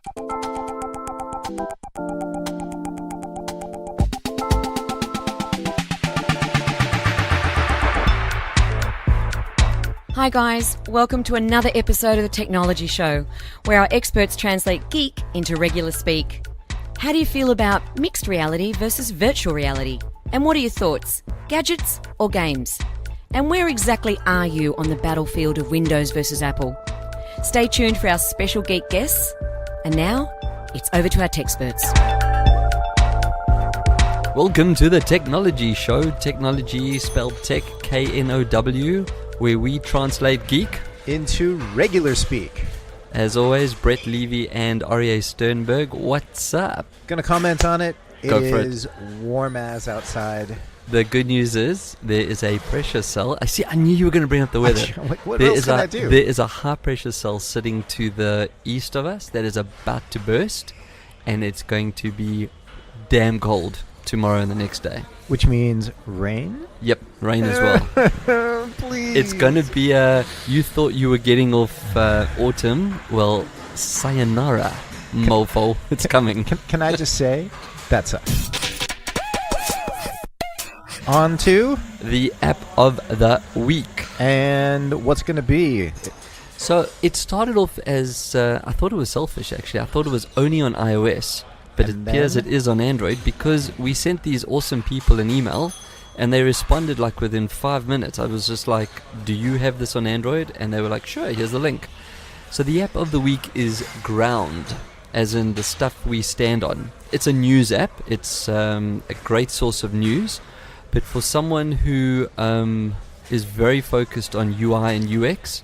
Hi guys, welcome to another episode of the Technology Show, where our experts translate geek into regular speak. How do you feel about mixed reality versus virtual reality? And what are your thoughts? Gadgets or games? And where exactly are you on the battlefield of Windows versus Apple? Stay tuned for our special geek guests. And now, it's over to our Techsperts. Welcome to the Technology Show. Technology spelled tech, K-N-O-W, where we translate geek into regular speak. As always, Brett Levy and Aryeh Sternberg. What's up? Gonna comment on it. Go for it. It is warm as outside. The good news is there is a pressure cell. I knew you were going to bring up the weather. What else can I do? There is a high pressure cell sitting to the east of us that is about to burst, and it's going to be damn cold tomorrow and the next day. Which means rain? Yep, rain as well. Please. It's going to be you thought you were getting off autumn. Well, sayonara, mofo. It's coming. Can I just say, that sucks. On to the app of the week. And what's going to be? So it started off as, I thought it was selfish actually. I thought it was only on iOS. But it appears it is on Android because we sent these awesome people an email and they responded like within 5 minutes. I was just like, do you have this on Android? And they were like, sure, here's the link. So the app of the week is Ground, as in the stuff we stand on. It's a news app. It's a great source of news. But for someone who is very focused on UI and UX,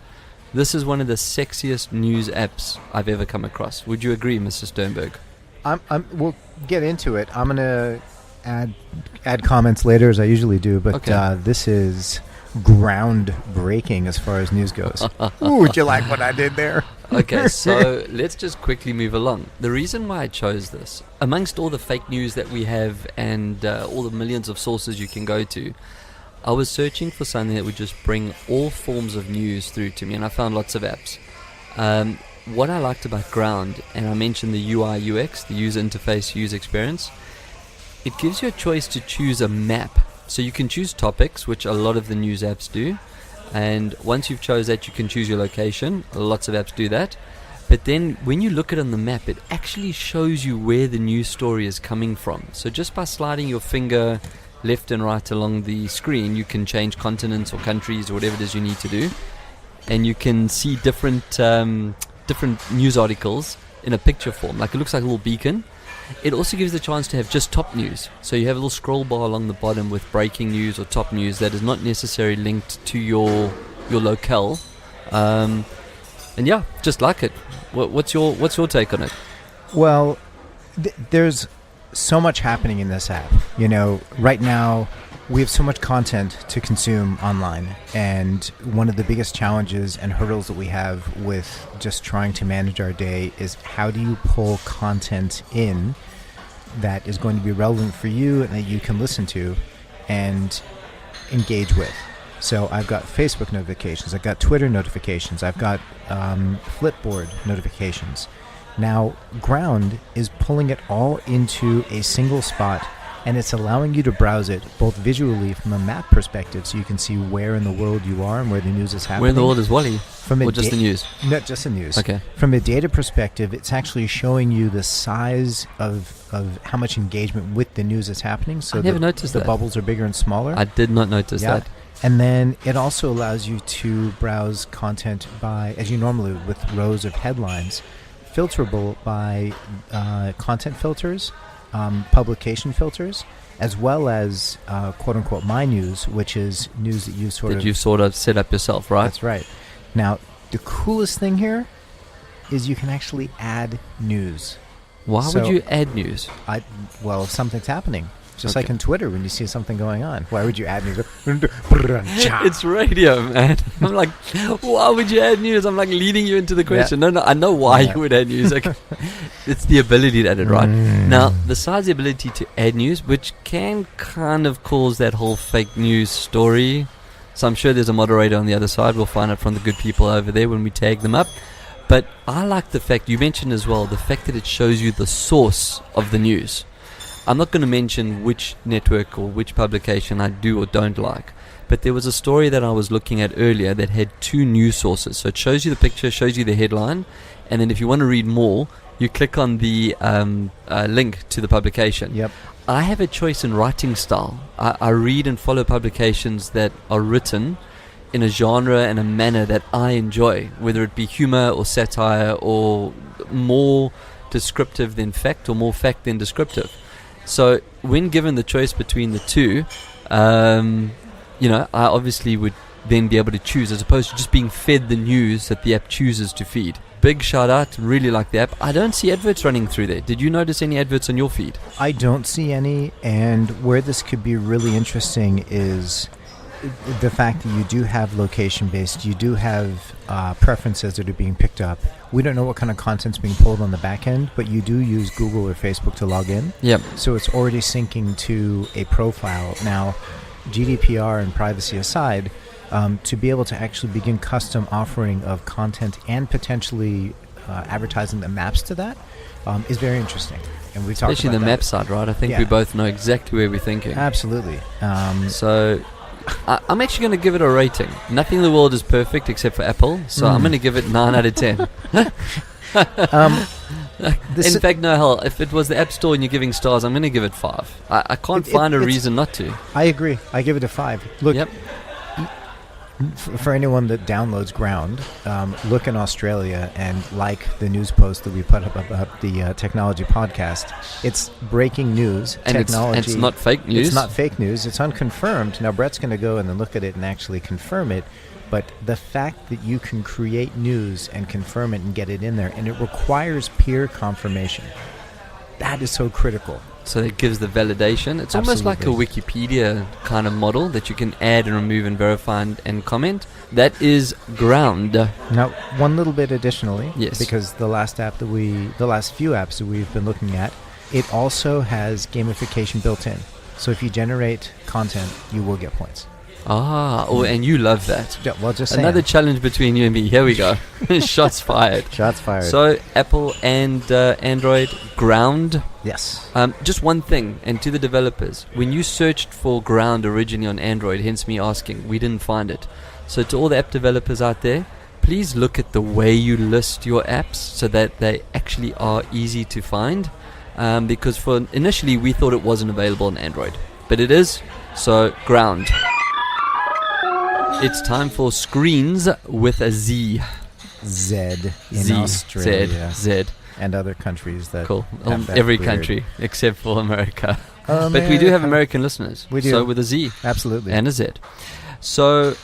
this is one of the sexiest news apps I've ever come across. Would you agree, Mr. Sternberg? We'll get into it. I'm going to add comments later, as I usually do, but okay. This is groundbreaking as far as news goes. Ooh, would you like what I did there? Okay, so let's just quickly move along. The reason why I chose this, amongst all the fake news that we have and all the millions of sources you can go to, I was searching for something that would just bring all forms of news through to me, and I found lots of apps. What I liked about Ground, and I mentioned the UI UX, the user interface, user experience, it gives you a choice to choose a map. So you can choose topics, which a lot of the news apps do. And once you've chose that, you can choose your location. Lots of apps do that. But then when you look at it on the map, it actually shows you where the news story is coming from. So just by sliding your finger left and right along the screen, you can change continents or countries or whatever it is you need to do. And you can see different news articles in a picture form. Like it looks like a little beacon. It also gives the chance to have just top news. So you have a little scroll bar along the bottom with breaking news or top news that is not necessarily linked to your locale. And yeah, just like it. What's your take on it? Well, there's so much happening in this app. You know, right now we have so much content to consume online, and one of the biggest challenges and hurdles that we have with just trying to manage our day is how do you pull content in that is going to be relevant for you and that you can listen to and engage with. So I've got Facebook notifications, I've got Twitter notifications, I've got Flipboard notifications. Now Ground is pulling it all into a single spot, and it's allowing you to browse it both visually from a map perspective, so you can see where in the world you are and where the news is happening. Where in the world is Wally? Or just the news? No, just the news. Okay. From a data perspective, it's actually showing you the size of how much engagement with the news is happening. So I never noticed the that. Bubbles are bigger and smaller. I did not notice that. And then it also allows you to browse content by, as you normally would with rows of headlines, filterable by content filters, publication filters, as well as quote-unquote my news, which is news that you sort of set up yourself, right? That's right. Now, the coolest thing here is you can actually add news. Why would you add news? Well, if something's happening. Just Okay. like on Twitter when you see something going on. Why would you add news? It's radio, man. I'm like, why would you add news? I'm like leading you into the question. Yeah. No, I know why you would add news. Like, it's the ability to add it, right? Now, besides the ability to add news, which can kind of cause that whole fake news story. So I'm sure there's a moderator on the other side. We'll find out from the good people over there when we tag them up. But I like the fact, you mentioned as well, the fact that it shows you the source of the news. I'm not going to mention which network or which publication I do or don't like, but there was a story that I was looking at earlier that had 2 news sources. So it shows you the picture, shows you the headline, and then if you want to read more, you click on the link to the publication. Yep. I have a choice in writing style. I read and follow publications that are written in a genre and a manner that I enjoy, whether it be humor or satire or more descriptive than fact or more fact than descriptive. So when given the choice between the two, I obviously would then be able to choose, as opposed to just being fed the news that the app chooses to feed. Big shout out, really like the app. I don't see adverts running through there. Did you notice any adverts on your feed? I don't see any, and where this could be really interesting is the fact that you do have location-based, you do have preferences that are being picked up. We don't know what kind of content's being pulled on the back end, but you do use Google or Facebook to log in. Yep. So it's already syncing to a profile. Now, GDPR and privacy aside, to be able to actually begin custom offering of content and potentially advertising that maps to that is very interesting. And we talked especially about the that. map side, right? I think we both know exactly where we're thinking. Absolutely. So I'm actually going to give it a rating. Nothing in the world is perfect except for Apple, so I'm going to give it 9 out of 10. In fact, no, hell, if it was the App Store and you're giving stars, I'm going to give it 5. I can't find a reason not to. I agree. I give it a 5. Look, Yep. For anyone that downloads Ground, look in Australia and like the news post that we put up about the Technology podcast. It's breaking news, And technology. it's not fake news. It's not fake news. It's unconfirmed. Now, Brett's going to go and then look at it and actually confirm it. But the fact that you can create news and confirm it and get it in there, and it requires peer confirmation, that is so critical. So it gives the validation. It's almost like a Wikipedia kind of model that you can add and remove and verify and comment. That is Ground. Now, one little bit additionally, Yes. because the last few apps that we've been looking at, it also has gamification built in. So if you generate content, you will get points. And you love that. Yeah, well, just saying. Another challenge between you and me. Here we go. Shots fired. Shots fired. So Apple and Android, Ground. Yes. Just one thing, and to the developers, when you searched for Ground originally on Android, hence me asking, we didn't find it. So to all the app developers out there, please look at the way you list your apps so that they actually are easy to find. Because initially we thought it wasn't available on Android, but it is. So Ground. It's time for Screens with a Z. Z in Z, Australia. Z. And other countries that Cool. have that Every weird. country except for America. But we do have American listeners. We do. So with a Z. Absolutely. And a Z. So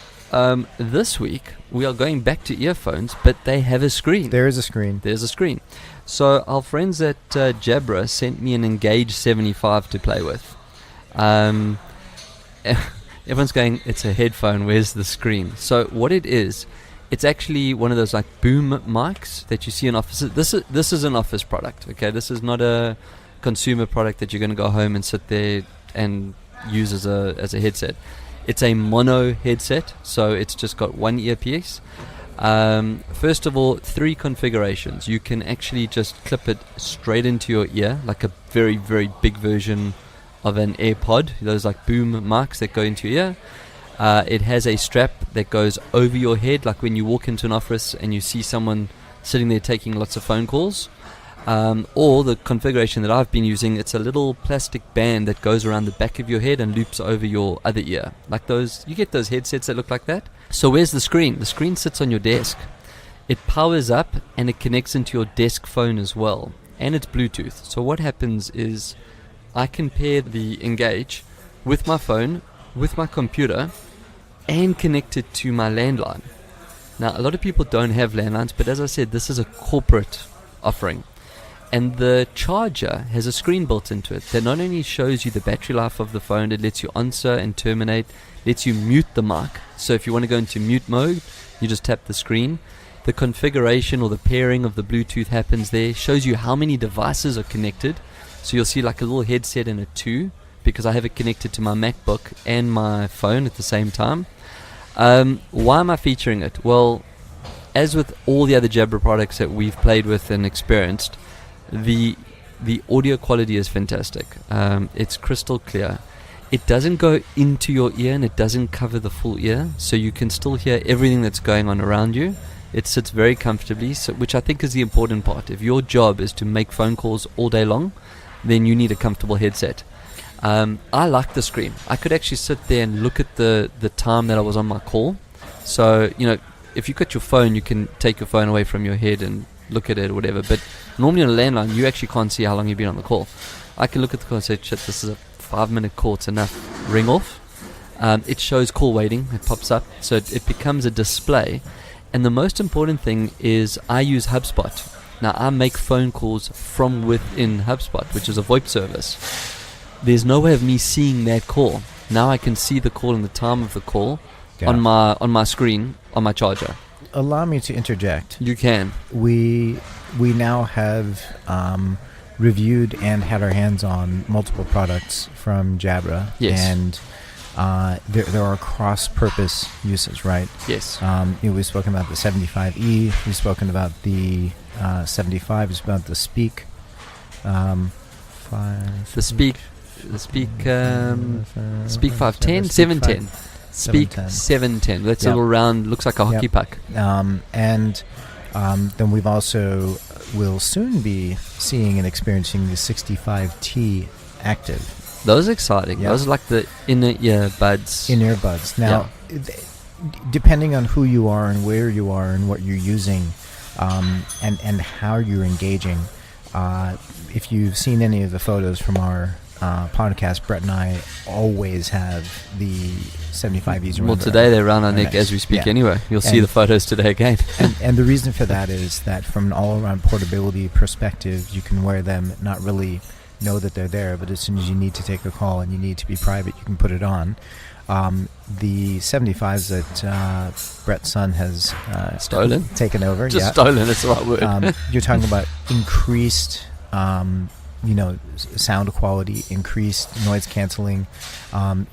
this week we are going back to earphones, but they have a screen. There is a screen. There's a screen. So our friends at Jabra sent me an Engage 75 to play with. Everyone's going, it's a headphone, where's the screen? So what it is, it's actually one of those like boom mics that you see in offices. This is an office product, okay? This is not a consumer product that you're going to go home and sit there and use as a headset. It's a mono headset, so it's just got one earpiece. First of all, 3 configurations. You can actually just clip it straight into your ear, like a very, very big version of an AirPod, those like boom mics that go into your ear. It has a strap that goes over your head, like when you walk into an office and you see someone sitting there taking lots of phone calls. Or the configuration that I've been using, it's a little plastic band that goes around the back of your head and loops over your other ear. Like those, you get those headsets that look like that. So where's the screen? The screen sits on your desk. It powers up and it connects into your desk phone as well. And it's Bluetooth. So what happens is I can pair the Engage with my phone, with my computer, and connect it to my landline. Now, a lot of people don't have landlines, but as I said, this is a corporate offering. And the charger has a screen built into it that not only shows you the battery life of the phone, it lets you answer and terminate, lets you mute the mic. So if you want to go into mute mode, you just tap the screen. The configuration or the pairing of the Bluetooth happens there, shows you how many devices are connected. So you'll see like a little headset and a 2, because I have it connected to my MacBook and my phone at the same time. Why am I featuring it? Well, as with all the other Jabra products that we've played with and experienced, the audio quality is fantastic. It's crystal clear. It doesn't go into your ear and it doesn't cover the full ear, so you can still hear everything that's going on around you. It sits very comfortably, which I think is the important part. If your job is to make phone calls all day long, then you need a comfortable headset. I like the screen. I could actually sit there and look at the time that I was on my call. So, if you got your phone, you can take your phone away from your head and look at it or whatever. But normally on a landline, you actually can't see how long you've been on the call. I can look at the call and say, shit, this is a 5-minute call, it's enough. Ring off. It shows call waiting. It pops up. So it becomes a display. And the most important thing is I use HubSpot. Now, I make phone calls from within HubSpot, which is a VoIP service. There's no way of me seeing that call. Now I can see the call and the time of the call on my screen, on my charger. Allow me to interject. You can. We now have reviewed and had our hands on multiple products from Jabra. Yes. And there are cross-purpose uses, right? Yes. We've spoken about the 75E. We've spoken about the 75. We've spoken about the Speak. Speak 510, 710. Speak 710. That's a little round, looks like a hockey puck. And then we'll soon be seeing and experiencing the 65T active. Those are exciting. Those are like the in-ear buds. In-ear buds. Now, depending on who you are and where you are and what you're using and how you're engaging, if you've seen any of the photos from our podcast, Brett and I always have the 75Es. Well, today they're around our neck as we speak anyway. You'll see the photos today again. and the reason for that is that from an all-around portability perspective, you can wear them, not really know that they're there, but as soon as you need to take a call and you need to be private, you can put it on. The 75s that Brett's son has taken over. Stolen, that's the right word. You're talking about increased sound quality, increased noise canceling.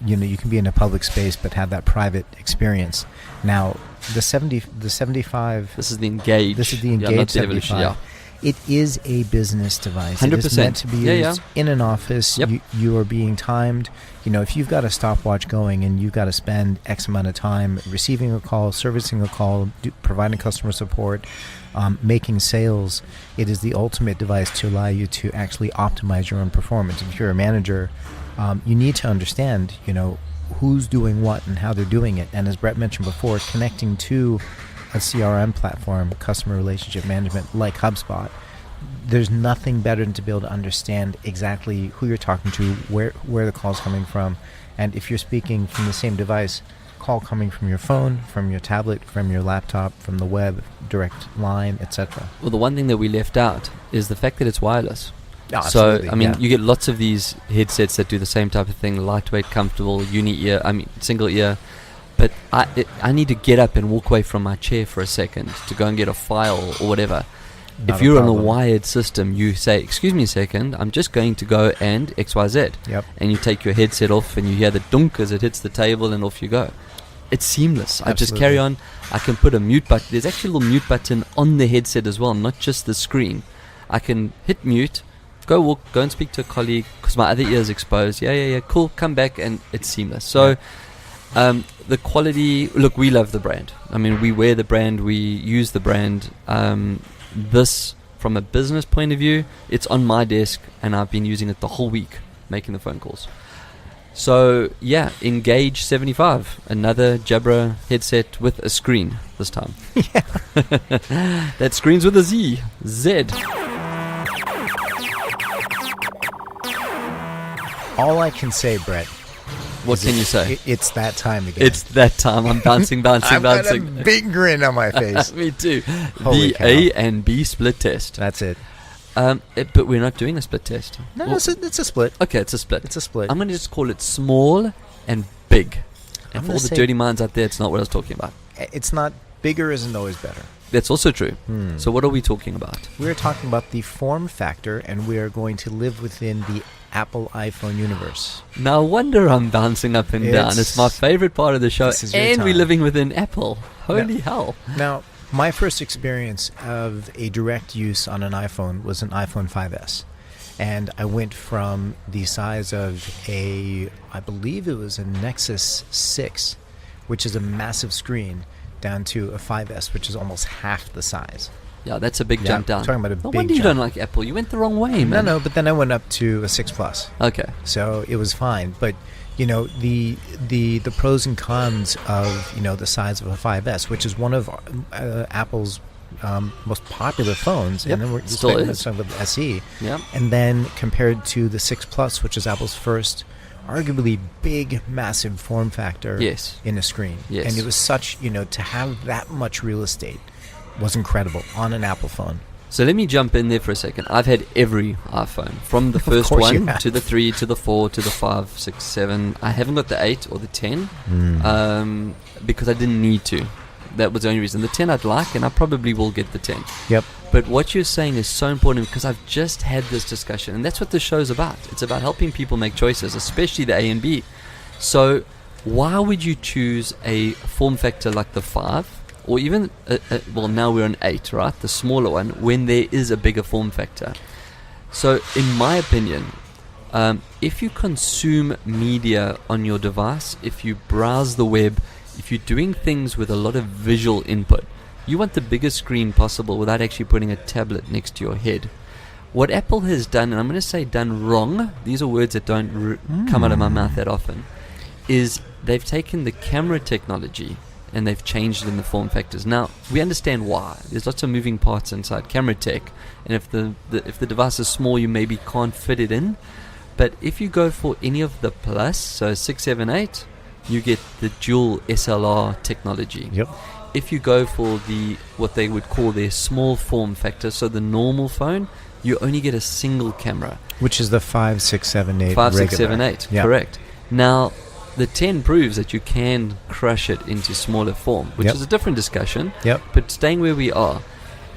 You can be in a public space but have that private experience. Now, the 75. This is the Engage. This is the Engage 75. It is a business device. 100%. It is meant to be used in an office. Yep. You are being timed. If you've got a stopwatch going and you've got to spend X amount of time receiving a call, servicing a call, providing customer support, making sales, it is the ultimate device to allow you to actually optimize your own performance. If you're a manager, you need to understand, who's doing what and how they're doing it. And as Brett mentioned before, connecting to a CRM platform, customer relationship management like HubSpot, there's nothing better than to be able to understand exactly who you're talking to, where the call's coming from, and if you're speaking from the same device, call coming from your phone, from your tablet, from your laptop, from the web, direct line, etc. Well, the one thing that we left out is the fact that it's wireless. Oh, absolutely, so, you get lots of these headsets that do the same type of thing, lightweight, comfortable, single ear. But I need to get up and walk away from my chair for a second to go and get a file or whatever. If you're on a wired system, you say, excuse me a second, I'm just going to go and XYZ. Yep. And you take your headset off and you hear the dunk as it hits the table and off you go. It's seamless. Absolutely. I just carry on. I can put a mute button. There's actually a little mute button on the headset as well, not just the screen. I can hit mute, go and speak to a colleague because my other ear is exposed. Yeah, cool, come back, and it's seamless. So... the quality, look, we love the brand. We wear the brand, we use the brand. This, from a business point of view, it's on my desk and I've been using it the whole week, making the phone calls. So, Engage 75, another Jabra headset with a screen this time. That screen's with a Z. All I can say, Brett, what can you say? It's that time again. It's that time. I'm bouncing. I've got a big grin on my face. Me too. Holy the cow. A and B split test. That's it. But we're not doing a split test. No, it's a split. Okay, it's a split. It's a split. I'm going to just call it small and big. And for all the dirty minds out there, it's not what I was talking about. It's not. Bigger isn't always better. That's also true. So what are we talking about? We're talking about the form factor, and we are going to live within the Apple iPhone universe. No wonder I'm bouncing up and down. It's my favorite part of the show. And we're living within Apple. Holy hell. Now, My first experience of a direct use on an iPhone was an iPhone 5S. And I went from the size of I believe it was a Nexus 6, which is a massive screen, down to a 5S, which is almost half the size. Yeah, that's a big jump down. Talking about a no big wonder you jump. don't like Apple. You went the wrong way, man. No, but then I went up to a 6 Plus. Okay. So it was fine. But, the pros and cons of, the size of a 5S, which is one of Apple's most popular phones. Yep. And then we're Still talking is. about the SE. Yep. And then compared to the 6 Plus, which is Apple's first, arguably big, massive form factor Yes. in a screen. Yes. And it was such, to have that much real estate was incredible on an Apple phone. So let me jump in there for a second. I've had every iPhone, from the first course you one have. to the 3 to the 4 to the 5, 6, 7. I haven't got the 8 or the 10 because I didn't need to. That was the only reason. The 10 I'd like, and I probably will get the 10. Yep. But what you're saying is so important, because I've just had this discussion, and that's what the show's about. It's about helping people make choices, especially the A and B. So why would you choose a form factor like the 5, or even, well, now we're on 8, right? The smaller one, when there is a bigger form factor? So in my opinion, if you consume media on your device, if you browse the web, if you're doing things with a lot of visual input, you want the biggest screen possible without actually putting a tablet next to your head. What Apple has done, and I'm going to say done wrong, these are words that don't come out of my mouth that often, is they've taken the camera technology and they've changed it in the form factors. Now, we understand why. There's lots of moving parts inside camera tech, and if the device is small, you maybe can't fit it in. But if you go for any of the Plus, so 6, 7, 8, you get the dual SLR technology. Yep. If you go for what they would call their small form factor, so the normal phone, you only get a single camera. Which is the 5, 6, 7, 8 5, 6, regular. 7, 8, Yep. correct. Now, the 10 proves that you can crush it into smaller form, which Yep. is a different discussion. Yep. But staying where we are,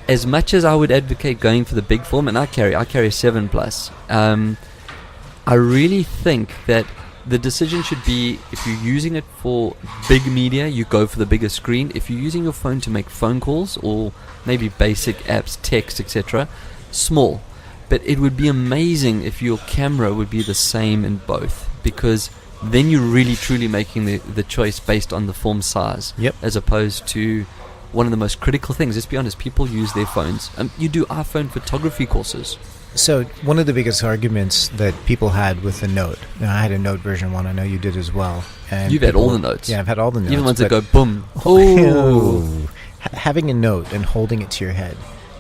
as much as I would advocate going for the big form, and I carry a 7 Plus, I really think that the decision should be, if you're using it for big media, you go for the bigger screen. If you're using your phone to make phone calls or maybe basic apps, text, etc., small. But it would be amazing if your camera would be the same in both, because then you're really truly making the choice based on the form size. Yep. As opposed to one of the most critical things. Let's be honest, people use their phones. You do iPhone photography courses. So one of the biggest arguments that people had with the Note, now I had a Note version 1, I know you did as well. And You've had all the Notes. Yeah, I've had all the Notes. Even ones that go but- boom. Oh. Having a Note and holding it to your head,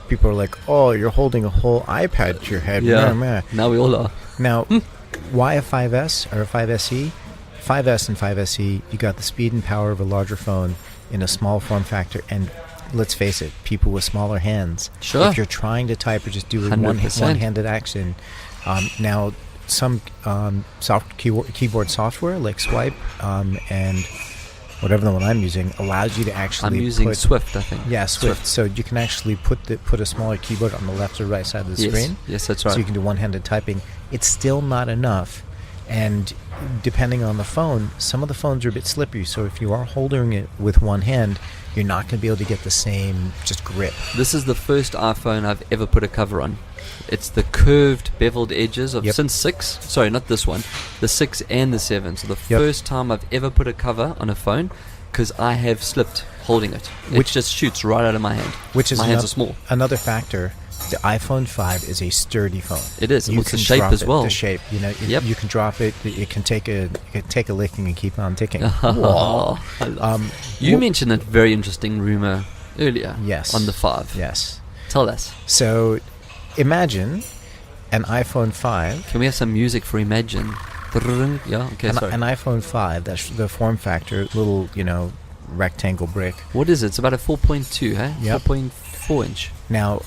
people are like, oh, you're holding a whole iPad to your head. Yeah. Meh, meh. Now we all are. Now, why a 5S or a 5SE? 5S and 5SE, you got the speed and power of a larger phone in a small form factor, and let's face it, people with smaller hands. Sure. If you're trying to type or just do a 100%. one-handed action, now some keyboard software like Swipe and whatever the one I'm using allows you to actually I'm using put, Swift, I think. Yeah, Swift. So you can actually put a smaller keyboard on the left or right side of the Yes. screen. Yes, that's right. So you can do one-handed typing. It's still not enough. And depending on the phone, some of the phones are a bit slippery. So if you are holding it with one hand, you're not going to be able to get the same just grip. This is the first iPhone I've ever put a cover on. It's the curved beveled edges of Yep. since 6. Sorry, not this one. The 6 and the 7. So the Yep. first time I've ever put a cover on a phone, because I have slipped holding it. Which- It just shoots right out of my hand. Which is my hands are small. another factor. The iPhone 5 is a sturdy phone. It is. You It's the can shape drop as it, well. The shape, Yep. you can drop it. It can take a licking and keep on ticking. Oh, I love you Well- mentioned that very interesting rumor earlier. Yes. On the 5. Yes. Tell us. So, imagine an iPhone 5. Can we have some music for Imagine? Yeah. Okay. Sorry. An iPhone 5. That's the form factor. Little, rectangle brick. What is it? It's about a 4.2, huh? Yep. 4.4 inch. Now,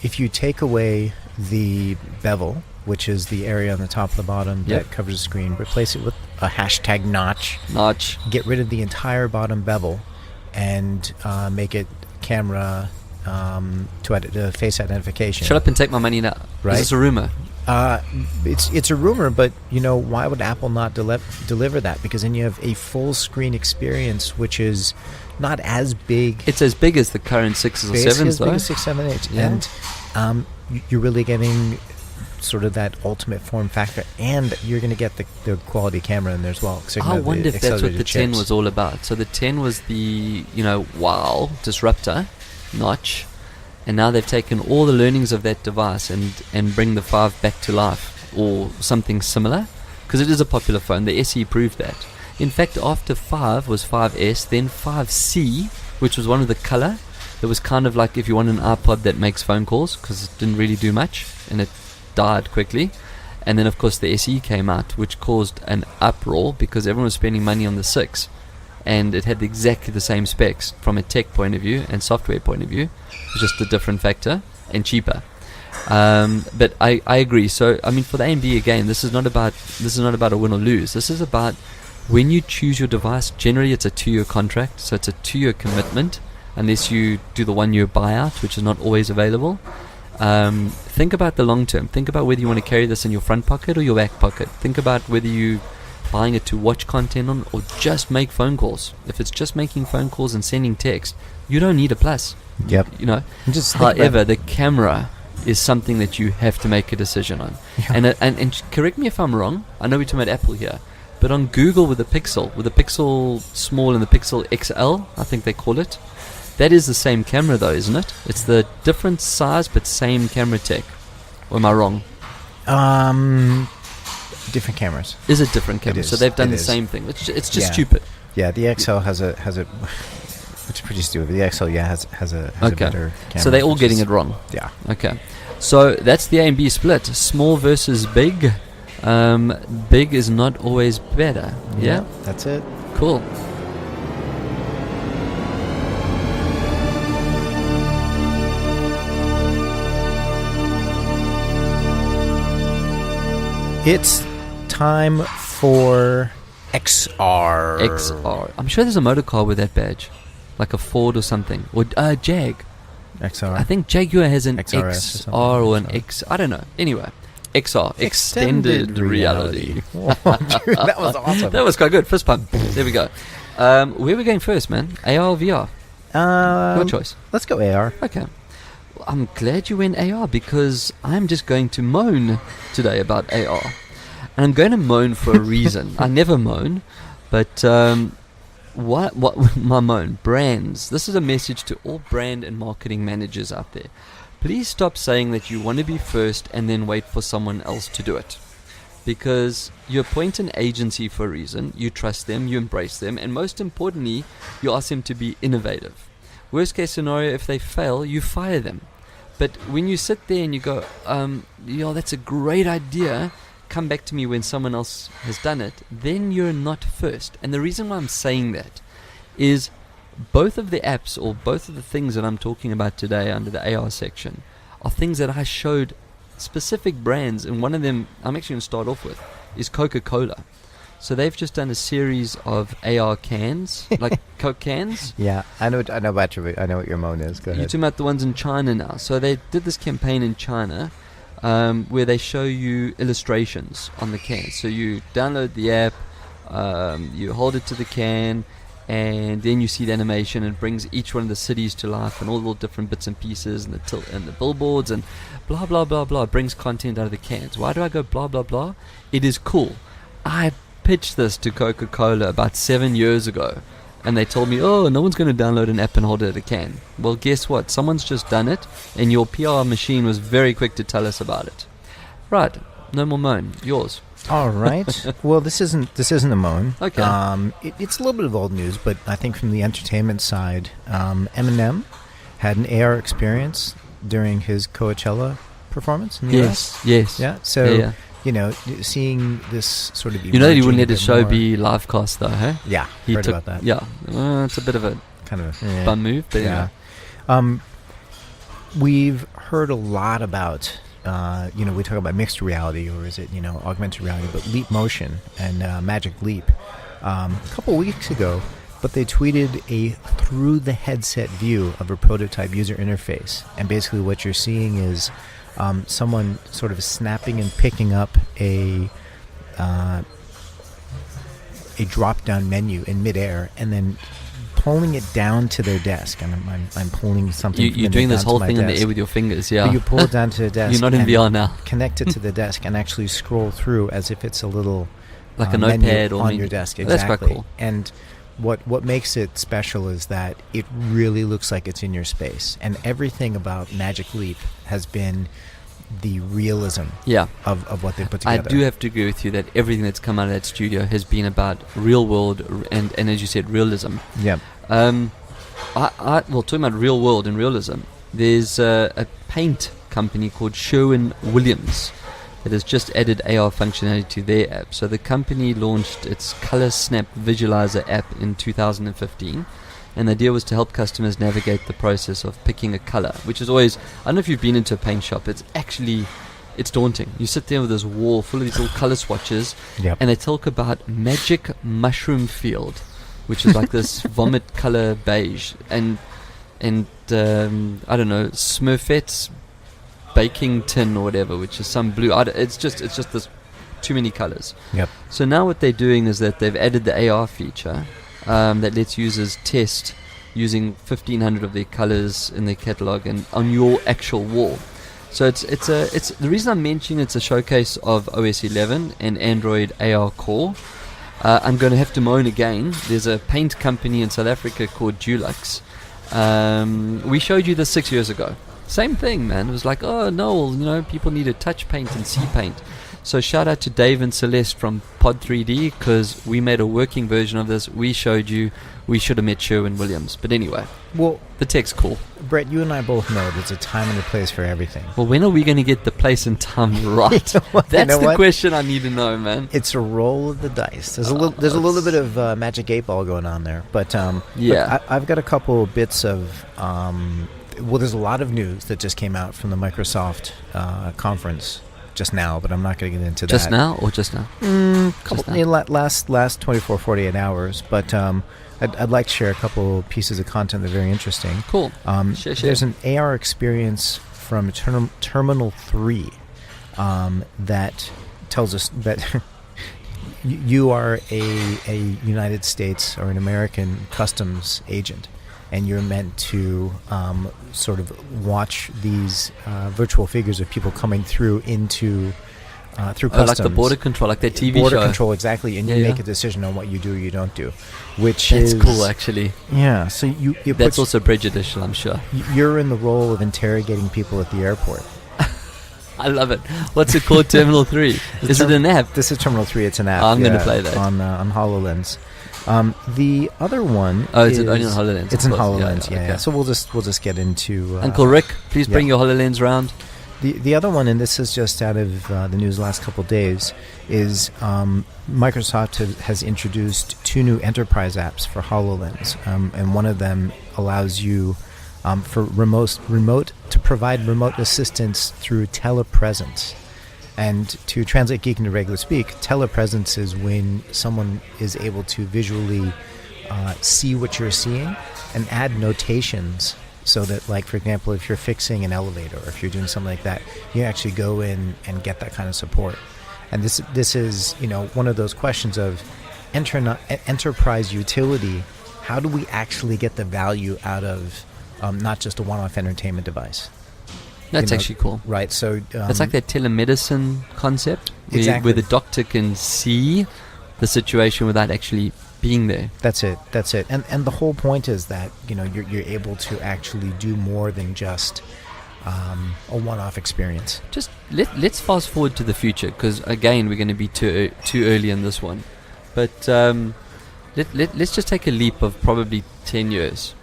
if you take away the bevel, which is the area on the top of the bottom Yep. that covers the screen, replace it with a hashtag notch. Notch. Get rid of the entire bottom bevel and make it camera to face identification. Shut up and take my money now. Right. Is this a rumor? It's a rumor, but why would Apple not deliver that? Because then you have a full screen experience, which is not as big. It's as big as the current 6s or 7s, as though. big as 6, 7, 8, Yeah. and you're really getting sort of that ultimate form factor, and you're going to get the quality camera in there as well. I wonder if that's what the 10 was all about. So the 10 was the wow disruptor notch. And now they've taken all the learnings of that device and bring the 5 back to life or something similar. Because it is a popular phone. The SE proved that. In fact, after 5 was 5S, then 5C, which was one with the color. It was kind of like if you want an iPod that makes phone calls, because it didn't really do much and it died quickly. And then, of course, the SE came out, which caused an uproar because everyone was spending money on the 6. And it had exactly the same specs from a tech point of view and software point of view. It was just a different factor and cheaper. But I agree. So I mean, for the AMD again, this is not about a win or lose. This is about when you choose your device. Generally, it's a 2-year contract, so it's a 2-year commitment, unless you do the 1-year buyout, which is not always available. Think about the long term. Think about whether you want to carry this in your front pocket or your back pocket. Think about whether you buying it to watch content on or just make phone calls. If it's just making phone calls and sending text, you don't need a Plus. Yep. However, the camera is something that you have to make a decision on. Yeah. And correct me if I'm wrong. I know we're talking about Apple here, but on Google with the Pixel Small and the Pixel XL, I think they call it, that is the same camera though, isn't it? It's the different size but same camera tech. Or am I wrong? Different cameras. Is it different cameras? So they've done the same thing. It's just stupid. Yeah, the XL has a which is pretty stupid. The XL has a better camera. So they're all getting it wrong. Yeah. Okay. So that's the A&B split. Small versus big. Big is not always better. Yeah? That's it. Cool. It's time for XR. XR. I'm sure there's a motor car with that badge. Like a Ford or something. Or Jag. XR. I think Jaguar has an XRS XR or an X. I don't know. Anyway. XR. Extended reality. Oh, dude, that was awesome. That was quite good. First pump. There we go. Where are we going first, man? AR or VR? Your choice. Let's go AR. Okay. I'm glad you went AR because I'm just going to moan today about AR. And I'm going to moan for a reason. I never moan, but what my moan? Brands. This is a message to all brand and marketing managers out there. Please stop saying that you want to be first and then wait for someone else to do it. Because you appoint an agency for a reason, you trust them, you embrace them, and most importantly, you ask them to be innovative. Worst case scenario, if they fail, you fire them. But when you sit there and you go, that's a great idea, come back to me when someone else has done it, then you're not first. And the reason why I'm saying that is both of the apps or both of the things that I'm talking about today under the AR section are things that I showed specific brands, and one of them I'm actually going to start off with is Coca-Cola. So they've just done a series of AR cans, like Coke cans. Yeah, I know what your moan is. Go ahead. You're talking about the ones in China now. So they did this campaign in China where they show you illustrations on the can. So you download the app, you hold it to the can, and then you see the animation, and it brings each one of the cities to life and all the different bits and pieces and the billboards and blah blah blah blah. It brings content out of the cans. Why do I go blah blah blah? It is cool. I pitched this to Coca-Cola about 7 years ago, and they told me, no one's going to download an app and hold it at a can. Well, guess what? Someone's just done it, and your PR machine was very quick to tell us about it. Right, no more moan. Yours. All right. Well, this isn't a moan. Okay. It's a little bit of old news, but I think from the entertainment side, Eminem had an AR experience during his Coachella performance in the US. Yes. Yeah. So. Yeah. Seeing this sort of... He wouldn't let his show be live cast though, huh? Yeah, heard about that. Yeah, it's a bit of a kind of bum move, but yeah. We've heard a lot about, we talk about mixed reality, or is it, augmented reality, but Leap Motion and Magic Leap a couple weeks ago, but they tweeted a through the headset view of a prototype user interface, and basically what you're seeing is someone sort of snapping and picking up a drop-down menu in midair and then pulling it down to their desk. And I'm pulling something. You're doing this whole thing in the air with your fingers, yeah. But you pull it down to the desk. You're not in VR now. Connect it to the desk and actually scroll through as if it's a little like a notepad on your desk. Exactly. That's quite cool. And what makes it special is that it really looks like it's in your space. And everything about Magic Leap has been the realism of what they put together. I do have to agree with you that everything that's come out of that studio has been about real world and as you said, realism. Yeah. Well, talking about real world and realism, there's a paint company called Sherwin-Williams that has just added AR functionality to their app. So the company launched its Color Snap Visualizer app in 2015. And the idea was to help customers navigate the process of picking a color, which is always, I don't know if you've been into a paint shop, it's daunting. You sit there with this wall full of these little color swatches, and they talk about Magic Mushroom Field, which is like this vomit color beige, and I don't know, Smurfette's baking tin or whatever, which is some blue. It's just this too many colors. Yep. So now what they're doing is that they've added the AR feature, that lets users test using 1,500 of their colors in their catalog and on your actual wall. So it's the reason I'm mentioning it's a showcase of OS 11 and Android AR Core. I'm going to have to moan again. There's a paint company in South Africa called Dulux. We showed you this 6 years ago. Same thing, man. It was like, oh no, people need to touch paint and see paint. So shout out to Dave and Celeste from Pod 3D because we made a working version of this. We showed you. We should have met Sherwin-Williams. But anyway, well, the tech's cool. Brett, you and I both know there's a time and a place for everything. Well, when are we going to get the place and time right? That's the question I need to know, man. It's a roll of the dice. There's a little bit of Magic 8 Ball going on there. But look, I've got a couple bits of... there's a lot of news that just came out from the Microsoft conference just now, but I'm not going to get into that. Just now or just now? Last 24, 48 hours. But I'd like to share a couple pieces of content that are very interesting. Cool. Share. There's an AR experience from Terminal 3 that tells us that you are a United States or an American customs agent, and you're meant to sort of watch these virtual figures of people coming through into through customs. Like the border control, like that TV border show. Border control, exactly, and you make a decision on what you do or you don't do, which That's is cool, actually. Yeah, so you that's also prejudicial, I'm sure. You're in the role of interrogating people at the airport. I love it. What's it called, Terminal 3? Is it an app? This is Terminal 3. It's an app. I'm going to play that. On HoloLens. The other one is it only on HoloLens? It's in HoloLens, yeah. So we'll just get into... Uncle Rick, please bring your HoloLens round. The other one, and this is just out of the news last couple of days, is Microsoft has introduced 2 new enterprise apps for HoloLens, and one of them allows you for remote to provide remote assistance through telepresence. And to translate geek into regular speak, telepresence is when someone is able to visually see what you're seeing and add notations so that, like, for example, if you're fixing an elevator or if you're doing something like that, you actually go in and get that kind of support. And this is, one of those questions of enterprise utility. How do we actually get the value out of not just a one-off entertainment device? That's actually cool. Right, so... it's like that telemedicine concept exactly. where the doctor can see the situation without actually being there. That's it. And the whole point is that, you're able to actually do more than just a one-off experience. Just let's fast forward to the future, because, again, we're going to be too early in this one. But let's just take a leap of probably 10 years.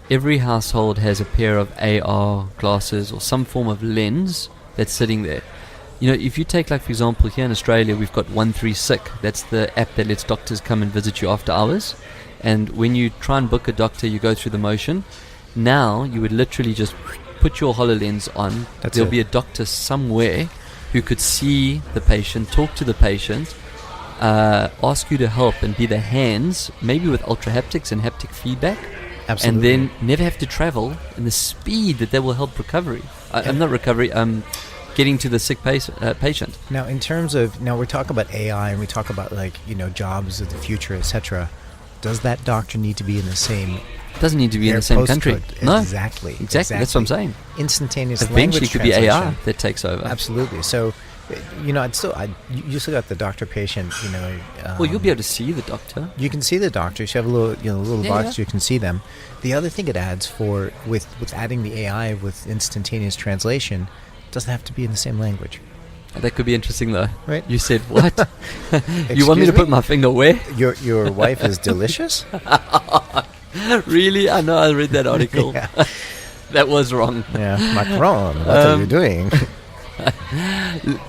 Every household has a pair of AR glasses or some form of lens that's sitting there. If you take, like, for example, here in Australia, we've got 13Sick. That's the app that lets doctors come and visit you after hours. And when you try and book a doctor, you go through the motion. Now, you would literally just put your HoloLens on. There'll be a doctor somewhere who could see the patient, talk to the patient, ask you to help and be the hands, maybe with ultra haptics and haptic feedback. Absolutely. And then never have to travel, and the speed that will help recovery. Not recovery, getting to the sick patient. Now, in terms of, we're talking about AI and we talk about jobs of the future, etc. Does that doctor need to be in the same? Doesn't need to be in the same country. No, exactly. That's what I'm saying. Instantaneous Eventually, language it could be translation. AI that takes over. Absolutely. So, you still got the doctor-patient. Well, you'll be able to see the doctor. You can see the doctors. You have a little box. Yeah. You can see them. The other thing it adds with adding the AI with instantaneous translation, doesn't have to be in the same language. That could be interesting, though. Right. You said what? You want me to put my finger where? Your wife is delicious? Really? I know. I read that article. Yeah. That was wrong. Yeah, Macron. That's what you're doing.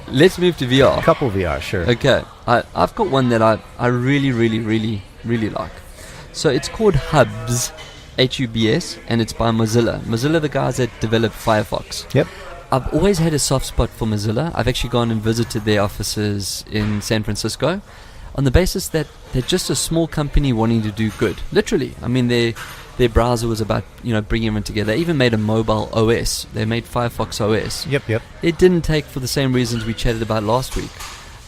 Let's move to VR. Couple VR, sure. Okay. I've got one that I really, really, really, really like. So it's called Hubs, Hubs, and it's by Mozilla. Mozilla, the guys that developed Firefox. Yep. I've always had a soft spot for Mozilla. I've actually gone and visited their offices in San Francisco on the basis that they're just a small company wanting to do good. Literally. I mean, their browser was about, bringing everyone together. They even made a mobile OS. They made Firefox OS. Yep. It didn't take for the same reasons we chatted about last week.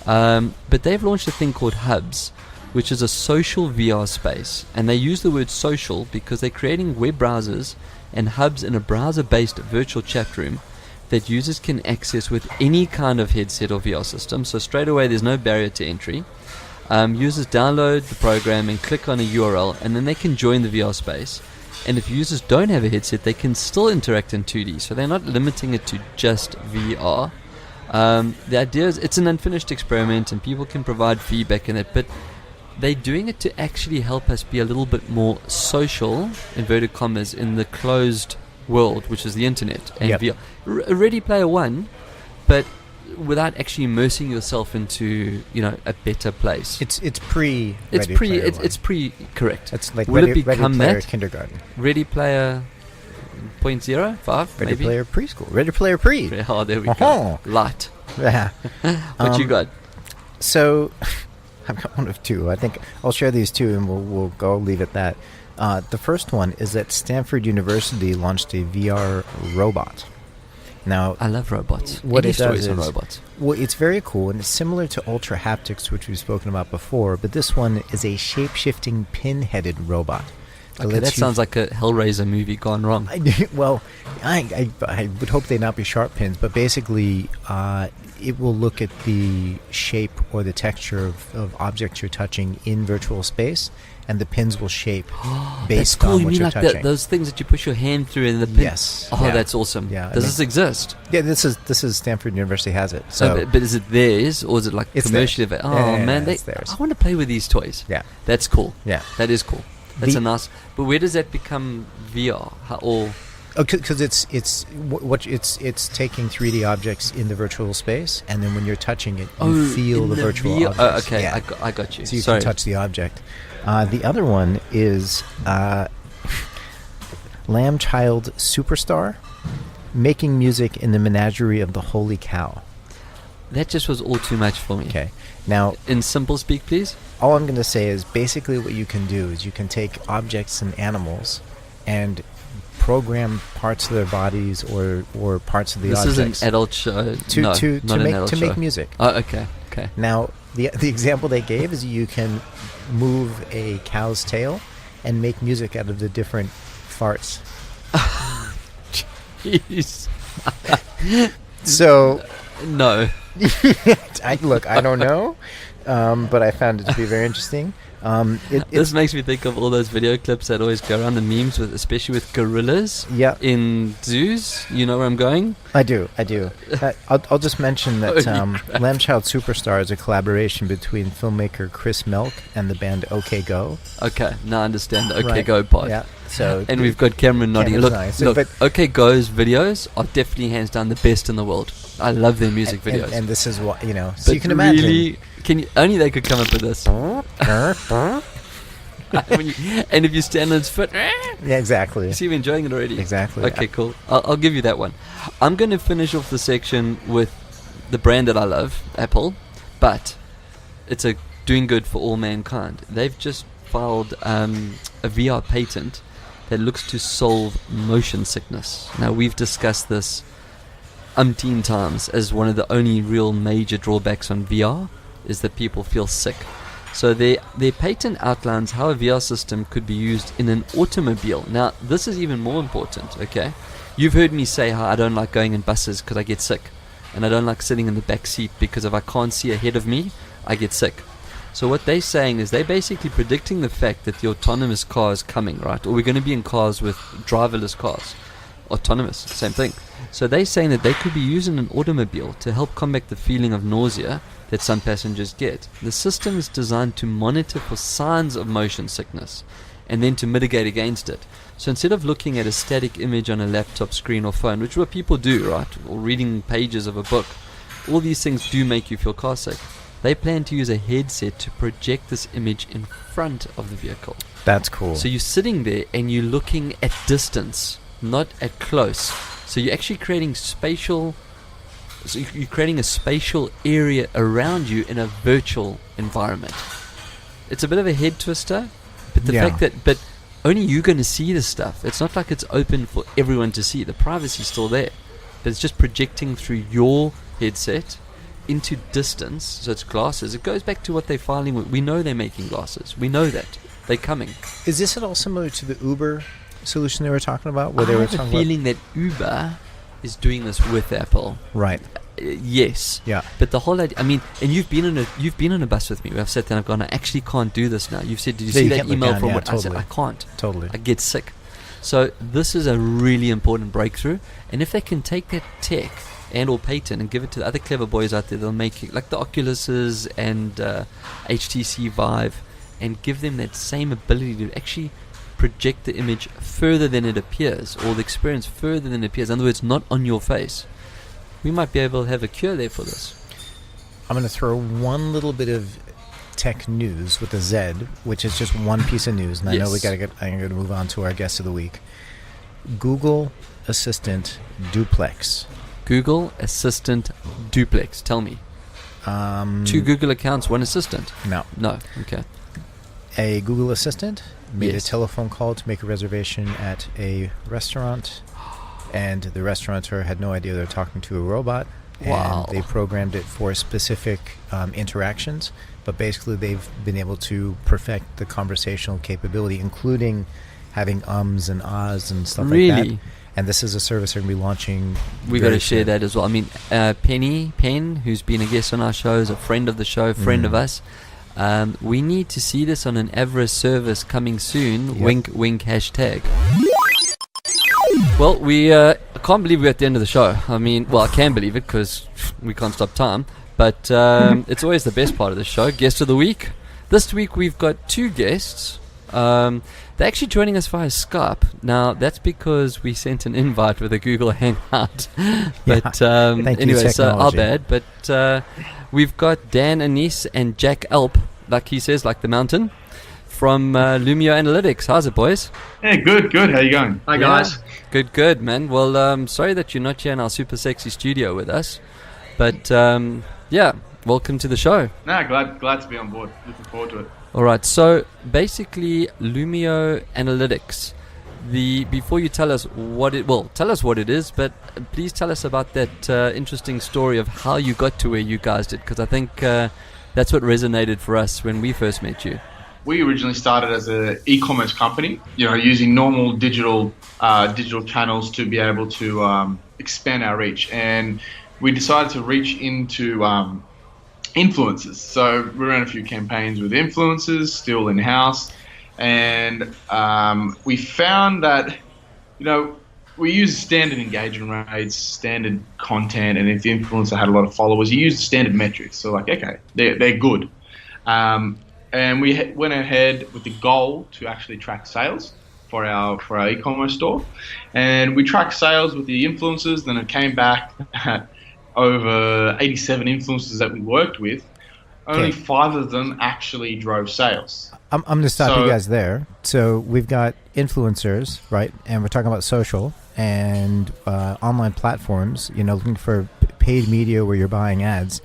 But they've launched a thing called Hubs, which is a social VR space. And they use the word social because they're creating web browsers and hubs in a browser-based virtual chat room that users can access with any kind of headset or VR system. So straight away, there's no barrier to entry. Users download the program and click on a URL, and then they can join the VR space. And if users don't have a headset, they can still interact in 2D. So they're not limiting it to just VR. The idea is it's an unfinished experiment, and people can provide feedback in it, but they're doing it to actually help us be a little bit more social, inverted commas, in the closed world, which is the internet and VR. Ready Player One, but without actually immersing yourself into a better place. It's pre. It's correct. It's like Will Ready it become Player that? kindergarten. Ready Player 0.0, 5, Ready maybe? Player preschool. Ready Player pre. Oh, there we Uh-huh. go. Light. Yeah. What you got? So, I've got one of two. I think I'll share these two, and we'll go leave it at that. The first one is that Stanford University launched a VR robot. Now, I love robots. What Any it does stories on is, robots? well, it's very cool, and it's similar to Ultra Haptics, which we've spoken about before, but this one is a shape-shifting pin-headed robot. Okay, that sounds like a Hellraiser movie gone wrong. I would hope they not be sharp pins, but basically it will look at the shape or the texture of objects you're touching in virtual space, and the pins will shape based cool. on what you're touching. Those things that you push your hand through in the pin? Yes. Oh, Yeah. that's awesome. Yeah, Does this exist? Yeah, this is Stanford University has it. So But is it theirs, or is it like It's commercially theirs. available? Oh, Yeah, man. it's theirs. I want to play with these toys. yeah, That's cool. yeah. That is cool. That's The- a nice... But where does that become VR? Because it's taking 3D objects in the virtual space, and then when you're touching it, you feel in the virtual VR. objects. Oh, okay. Yeah. I got you. So you Sorry. can touch the object. The other one is Lamb Child Superstar, making music in the menagerie of the Holy Cow. That just was all too much for me. Okay. Now, In simple speak, please. all I'm going to say is basically what you can do is you can take objects and animals and program parts of their bodies or parts of the This objects is an adult show. to No, to not an adult to show. make music. Oh, okay. Okay. Now, the example they gave is you can move a cow's tail and make music out of the different farts. Jeez. So, No. I don't know, but I found it to be very interesting. This makes me think of all those video clips that always go around, the memes, especially with gorillas Yeah, in zoos. You know where I'm going? I do. I'll just mention that Holy crap. Lamb Child Superstar is a collaboration between filmmaker Chris Melk and the band OK Go. Okay, now I understand the OK Right. Go part. Yeah. So And we've got Cameron nodding. Cameron's Look, nice. look. But- OK Go's videos are definitely hands down the best in the world. I love their music videos. and this is what so but you can imagine. really, only they could come up with this. And if you stand on its foot, Yeah, exactly. you see me enjoying it already. Exactly. Okay, cool. I'll give you that one. I'm going to finish off the section with the brand that I love, Apple, but it's a doing good for all mankind. They've just filed a VR patent that looks to solve motion sickness. Now, we've discussed this umpteen times as one of the only real major drawbacks on VR is that people feel sick. So their patent outlines how a VR system could be used in an automobile. Now, this is even more important, okay? You've heard me say how I don't like going in buses because I get sick. And I don't like sitting in the back seat because if I can't see ahead of me, I get sick. So what they're saying is they're basically predicting the fact that the autonomous car is coming, right? Or we're going to be in cars with driverless cars. Autonomous, same thing. So they're saying that they could be used in an automobile to help combat the feeling of nausea that some passengers get. The system is designed to monitor for signs of motion sickness and then to mitigate against it. So instead of looking at a static image on a laptop screen or phone, which is what people do, right? Or reading pages of a book, all these things do make you feel car sick. They plan to use a headset to project this image in front of the vehicle. That's cool. So you're sitting there and you're looking at distance, not at close. So you're actually creating spatial. So you're creating a spatial area around you in a virtual environment. It's a bit of a head twister, but the fact that only you're going to see this stuff. It's not like it's open for everyone to see. The privacy's still there, but it's just projecting through your headset into distance. So it's glasses. It goes back to what they're filing with. We know they're making glasses. We know that they're coming. Is this at all similar to the Uber solution they were talking about? I have a feeling that Uber is doing this with Apple. Right. Yes. Yeah. But the whole idea, I mean, and you've been on a bus with me where I've sat there and I've gone, I actually can't do this now. You've said, did you see that email from what? Totally. I said, I can't. Totally. I get sick. So this is a really important breakthrough. And if they can take that tech and or patent and give it to the other clever boys out there, they'll make it like the Oculuses and HTC Vive and give them that same ability to actually project the image further than it appears, or the experience further than it appears. In other words, not on your face. We might be able to have a cure there for this. I'm going to throw one little bit of tech news with a Z, which is just one piece of news, and I know I'm going to move on to our guest of the week. Google Assistant Duplex. Google Assistant Duplex. Tell me. 2 Google accounts, 1 assistant. No. Okay. A Google Assistant made a telephone call to make a reservation at a restaurant, and the restaurateur had no idea they were talking to a robot. Wow. And they programmed it for specific interactions, but basically they've been able to perfect the conversational capability, including having ums and ahs and stuff like that. And this is a service they're going to be launching. We got to share that as well. I mean, Penn, who's been a guest on our show, is a friend of the show, friend of us. We need to see this on an Avra service coming soon. Yep. Wink, wink, hashtag. Well, I can't believe we're at the end of the show. I mean, well, I can believe it because we can't stop time. But it's always the best part of the show. Guest of the week. This week we've got 2 guests. They're actually joining us via Skype. Now, that's because we sent an invite with a Google Hangout. But anyway, so our bad. But we've got Dan Anise and Jack Alp, like he says, like the mountain, from Lumio Analytics. How's it, boys? Hey, good. How you going? Hi, guys. Good, man. Well, sorry that you're not here in our super sexy studio with us. But, welcome to the show. No, glad to be on board. Looking forward to it. All right, so basically Lumio Analytics. Before you tell us what it is, but please tell us about that interesting story of how you got to where you guys did, because I think that's what resonated for us when we first met you. We originally started as an e-commerce company, using normal digital channels to be able to expand our reach, and we decided to reach into influencers. So we ran a few campaigns with influencers, still in-house, and we found that, we use standard engagement rates, standard content, and if the influencer had a lot of followers, you use standard metrics. So okay, they're good. And we went ahead with the goal to actually track sales for our e-commerce store, and we tracked sales with the influencers. Then it came back at over 87 influencers that we worked with. Only 5 of them actually drove sales. I'm going to stop you guys there. So we've got influencers, right? And we're talking about social and online platforms, looking for paid media where you're buying ads.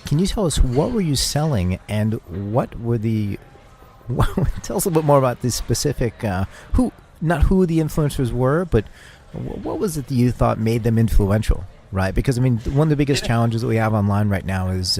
Can you tell us what were you selling, and what were tell us a little bit more about the specific, not who the influencers were, but what was it that you thought made them influential? right? Because I mean, one of the biggest challenges that we have online right now is,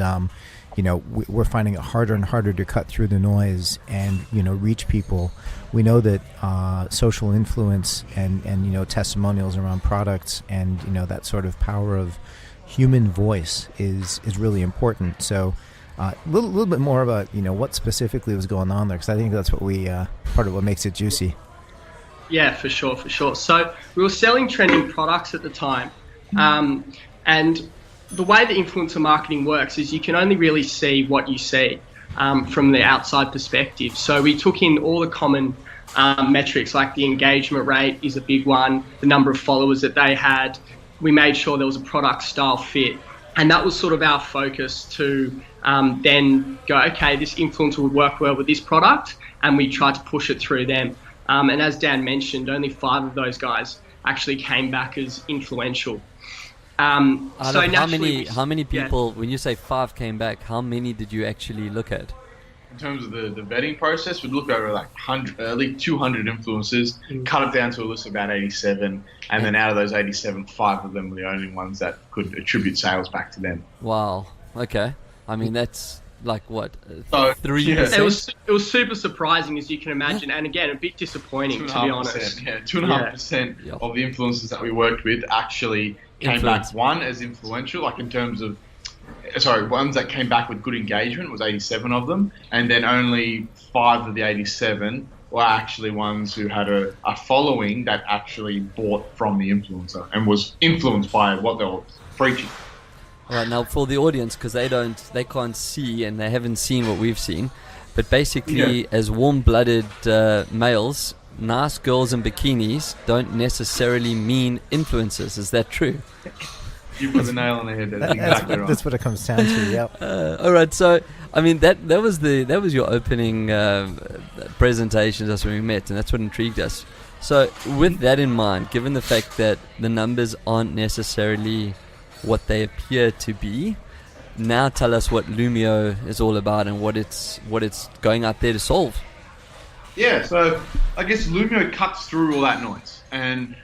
we're finding it harder and harder to cut through the noise and reach people. We know that social influence and testimonials around products and that sort of power of human voice is really important. So a little bit more about what specifically was going on there, because I think that's what part of what makes it juicy. Yeah, for sure. So we were selling trending products at the time, and the way that influencer marketing works is you can only really see what you see from the outside perspective. So we took in all the common metrics, like the engagement rate is a big one, the number of followers that they had. We made sure there was a product style fit. And that was sort of our focus to then go, okay, this influencer would work well with this product, and we tried to push it through them. And as Dan mentioned, only 5 of those guys actually came back as influential. So how many people, when you say 5 came back, how many did you actually look at? In terms of the vetting process, we'd look over like at least 200 influencers, cut it down to a list of about 87, and then out of those 87, 5 of them were the only ones that could attribute sales back to them. Wow. Okay. I mean, that's like what? 3%? Yeah. It was super surprising, as you can imagine, and again, a bit disappointing, to be honest. Yeah, 2.5% of the influencers that we worked with actually came back, one, as influential, like in terms of, ones that came back with good engagement was 87 of them, and then only 5 of the 87 were actually ones who had a following that actually bought from the influencer and was influenced by what they were preaching. All right, now for the audience, because they can't see and they haven't seen what we've seen, but basically, as warm-blooded males, nice girls in bikinis don't necessarily mean influencers. Is that true? You put the nail on the head. That's exactly right. That's what it comes down to. Yep. All right. So, I mean, that was your opening presentation. That's when we met, and that's what intrigued us. So, with that in mind, given the fact that the numbers aren't necessarily what they appear to be, now tell us what Lumio is all about and what it's going out there to solve. Yeah. So, I guess Lumio cuts through all that noise, and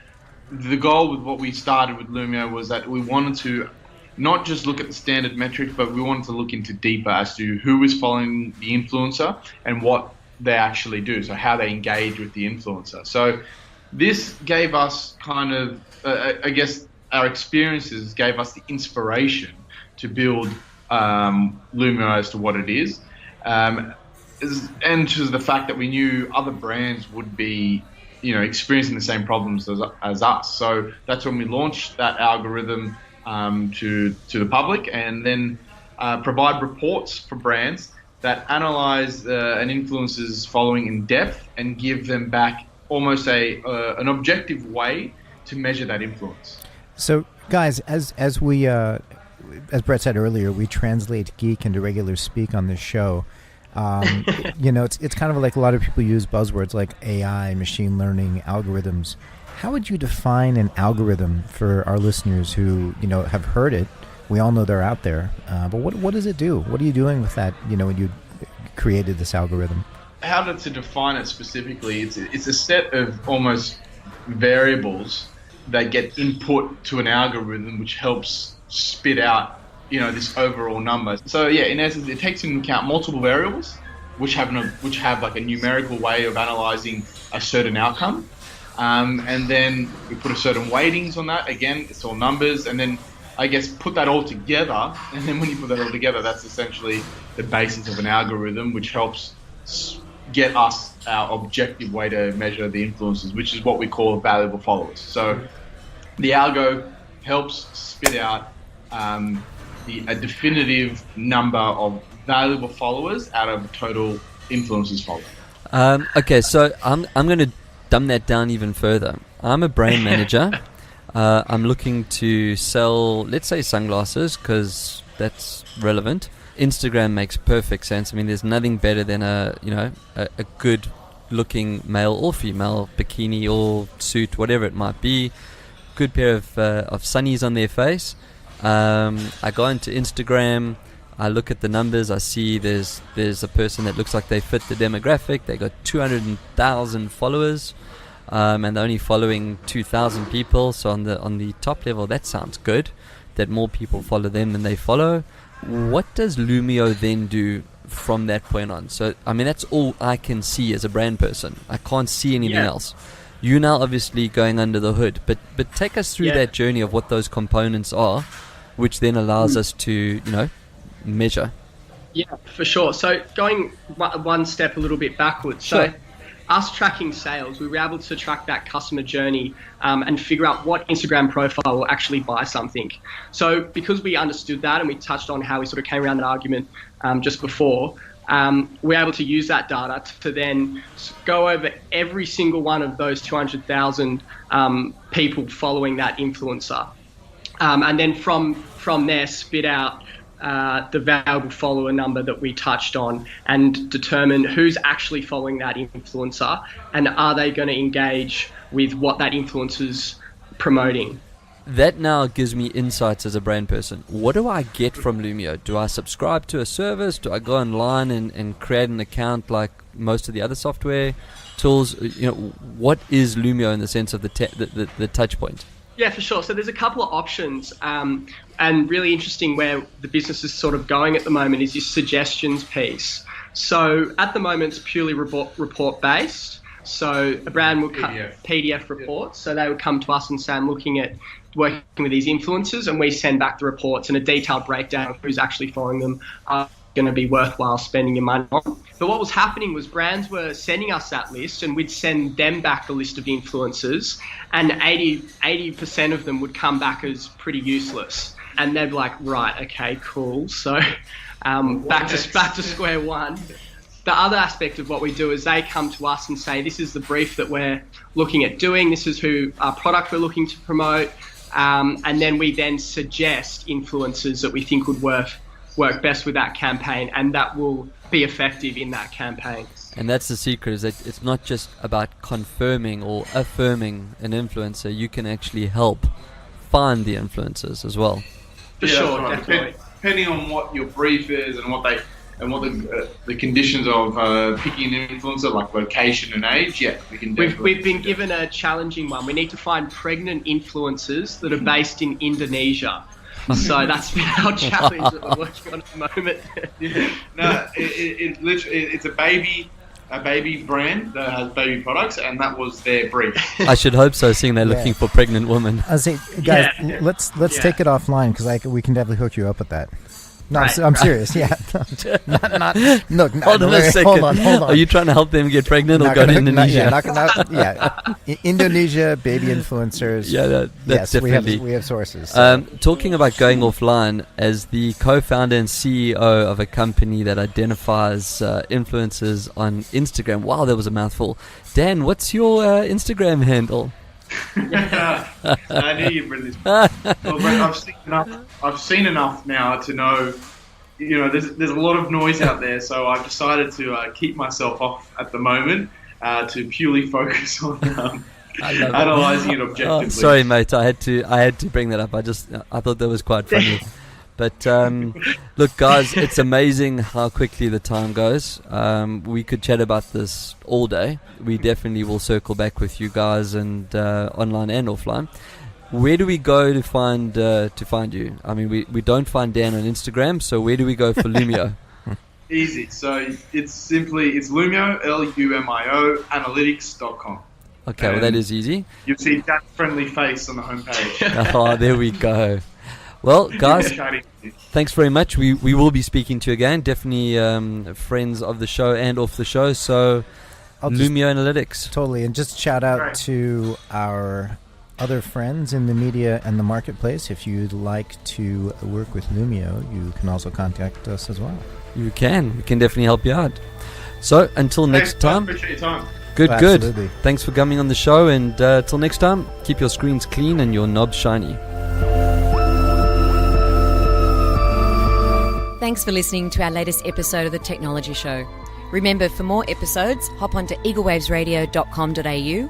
the goal with what we started with Lumio was that we wanted to not just look at the standard metrics, but we wanted to look into deeper as to who is following the influencer and what they actually do, so how they engage with the influencer. So this gave us kind of, I guess, our experiences gave us the inspiration to build Lumio as to what it is, and to the fact that we knew other brands would be experiencing the same problems as us. So that's when we launched that algorithm to the public, and then provide reports for brands that analyze an influencer's following in depth and give them back almost an objective way to measure that influence. So, guys, as Brett said earlier, we translate geek into regular speak on this show. It's kind of like a lot of people use buzzwords like AI, machine learning, algorithms. How would you define an algorithm for our listeners who, have heard it? We all know they're out there. But what does it do? What are you doing with that, when you created this algorithm? How to define it specifically, it's a set of almost variables that get input to an algorithm which helps spit out this overall number. So yeah, in essence, it takes into account multiple variables which have like a numerical way of analyzing a certain outcome, and then we put a certain weightings on that. Again, it's all numbers, and then I guess put that all together, and then when you put that all together, that's essentially the basis of an algorithm which helps get us our objective way to measure the influences, which is what we call valuable followers. So the algo helps spit out a definitive number of valuable followers out of total influencers following. Okay, so I'm going to dumb that down even further. I'm a brand manager. I'm looking to sell, let's say, sunglasses, because that's relevant. Instagram makes perfect sense. I mean, there's nothing better than a good looking male or female bikini or suit, whatever it might be, good pair of sunnies on their face. I go into Instagram, I look at the numbers, I see there's a person that looks like they fit the demographic. They got 200,000 followers, and they're only following 2,000 people. So on the top level, that sounds good. that more people follow them than they follow. What does Lumio then do from that point on? So, I mean, that's all I can see as a brand person. I can't see anything else. You're now obviously going under the hood, but take us through that journey of what those components are, which then allows us to, measure. Yeah, for sure. So going one step a little bit backwards. Sure. So us tracking sales, we were able to track that customer journey and figure out what Instagram profile will actually buy something. So because we understood that, and we touched on how we sort of came around that argument just before, we're able to use that data to then go over every single one of those 200,000 people following that influencer. And then from there spit out the valuable follower number that we touched on and determine who's actually following that influencer and are they going to engage with what that influencer's promoting. That now gives me insights as a brand person. What do I get from Lumio? Do I subscribe to a service? Do I go online and create an account like most of the other software tools? What is Lumio in the sense of the touch point? Yeah, for sure. So there's a couple of options, and really interesting where the business is sort of going at the moment is this suggestions piece. So at the moment, it's purely report based. So a brand will cut PDF reports. So they would come to us and say, I'm looking at working with these influencers, and we send back the reports and a detailed breakdown of who's actually following them, are going to be worthwhile spending your money on. But what was happening was brands were sending us that list, and we'd send them back a list of influencers, and 80% of them would come back as pretty useless. And they'd be like, right, okay, cool. So back to square one. The other aspect of what we do is they come to us and say, this is the brief that we're looking at doing. This is who our product we're looking to promote. And then we then suggest influencers that we think would work best with that campaign, and that will be effective in that campaign. And that's the secret, is that it's not just about confirming or affirming an influencer. You can actually help find the influencers as well. For sure, right. definitely. Depending on what your brief is and what the conditions of picking an influencer, like location and age, we can definitely. We've been given a challenging one. We need to find pregnant influencers that are based in Indonesia. So that's been our challenge that we're working on at the moment. It's literally it's a baby brand that has baby products, and that was their brief. I should hope so, seeing they're looking for pregnant women. I was saying, guys, let's take it offline because we can definitely hook you up with that. No, Right. I'm serious. Yeah. Look, Hold on a second. Hold on. Are you trying to help them get pregnant or go to Indonesia? Indonesia, baby influencers. Yeah, that's definitely. We have sources. So. Talking about going offline, as the co-founder and CEO of a company that identifies influencers on Instagram. Wow, that was a mouthful. Dan, what's your Instagram handle? I knew you'd bring this. Well, I've seen enough now to know, there's a lot of noise out there, so I've decided to keep myself off at the moment to purely focus on analysing it objectively. Oh, sorry, mate. I had to bring that up. I thought that was quite funny. But look, guys, it's amazing how quickly the time goes. We could chat about this all day. We definitely will circle back with you guys, and online and offline. Where do we go to find you? I mean, we don't find Dan on Instagram, so where do we go for Lumio? Easy. So it's Lumio, LUMIO, analytics.com. Okay, well, that is easy. You'll see that friendly face on the homepage. Oh, there we go. Well, guys, thanks very much. We will be speaking to you again. Definitely friends of the show and off the show. So, Lumio Analytics. Totally. And just shout out to our other friends in the media and the marketplace. If you'd like to work with Lumio, you can also contact us as well. You can. We can definitely help you out. So, until next time. Appreciate your time. Good. Absolutely. Thanks for coming on the show. And till next time, keep your screens clean and your knobs shiny. Thanks for listening to our latest episode of The Techknowledgy Show. Remember, for more episodes, hop onto eaglewavesradio.com.au,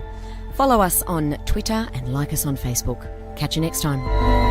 follow us on Twitter and like us on Facebook. Catch you next time.